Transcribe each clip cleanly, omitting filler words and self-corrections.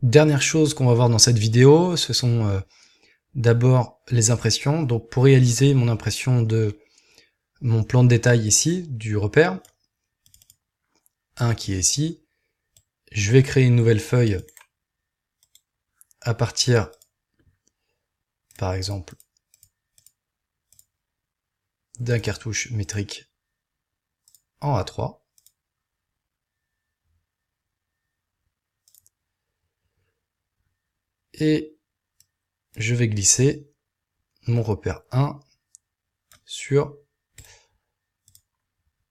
Dernière chose qu'on va voir dans cette vidéo, ce sont d'abord les impressions. Donc pour réaliser mon impression de mon plan de détail ici, du repère 1 qui est ici, je vais créer une nouvelle feuille à partir, par exemple, d'un cartouche métrique en A3. Et je vais glisser mon repère 1 sur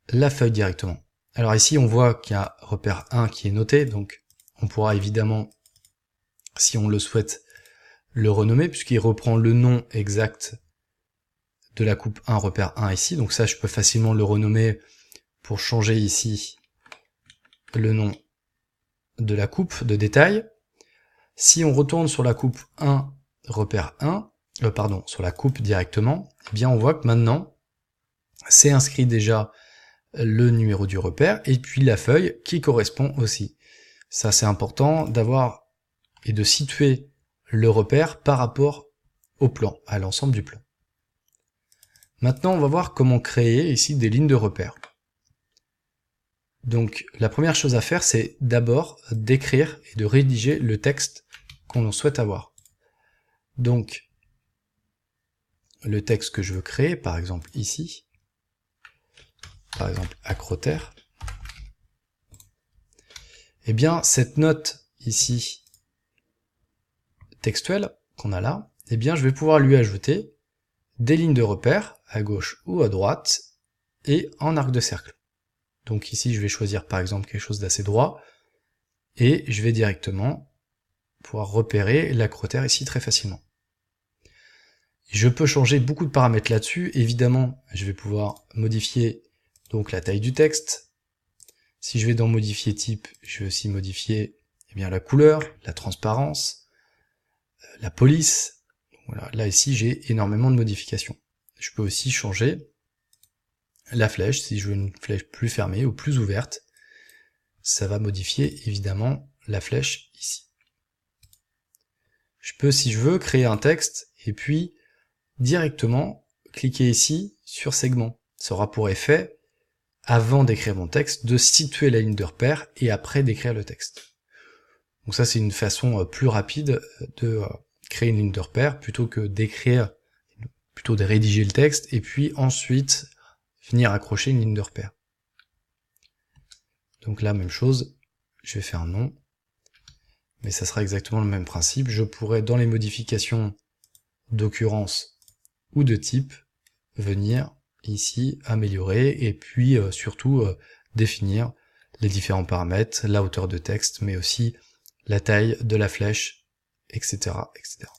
la feuille directement. Alors ici, on voit qu'il y a repère 1 qui est noté, donc on pourra évidemment, si on le souhaite, le renommer, puisqu'il reprend le nom exact de la coupe 1, repère 1 ici. Donc ça, je peux facilement le renommer pour changer ici le nom de la coupe de détail. Si on retourne sur la coupe 1, repère 1, sur la coupe directement, eh bien on voit que maintenant, c'est inscrit déjà le numéro du repère, et puis la feuille qui correspond aussi. Ça c'est important d'avoir et de situer le repère par rapport au plan, à l'ensemble du plan. Maintenant on va voir comment créer ici des lignes de repère. Donc la première chose à faire, c'est d'abord d'écrire et de rédiger le texte qu'on souhaite avoir. Donc le texte que je veux créer, par exemple ici, par exemple acrotère, eh bien cette note ici textuelle qu'on a là, eh bien je vais pouvoir lui ajouter des lignes de repère à gauche ou à droite et en arc de cercle. Donc ici je vais choisir par exemple quelque chose d'assez droit et je vais directement pouvoir repérer l'acrotère ici très facilement. Je peux changer beaucoup de paramètres là-dessus. Évidemment, je vais pouvoir modifier donc la taille du texte. Si je vais dans modifier type, je vais aussi modifier la couleur, la transparence, la police. Voilà, là ici j'ai énormément de modifications. Je peux aussi changer la flèche, si je veux une flèche plus fermée ou plus ouverte, ça va modifier évidemment la flèche ici. Je peux, si je veux, créer un texte et puis directement cliquer ici sur segment. Ça aura pour effet, avant d'écrire mon texte, de situer la ligne de repère et après d'écrire le texte. Donc ça c'est une façon plus rapide de créer une ligne de repère plutôt que d'écrire, plutôt de rédiger le texte et puis ensuite venir accrocher une ligne de repère. Donc là, même chose, je vais faire non, mais ça sera exactement le même principe. Je pourrais, dans les modifications d'occurrence ou de type, venir ici améliorer et puis surtout définir les différents paramètres, la hauteur de texte, mais aussi la taille de la flèche, etc., etc.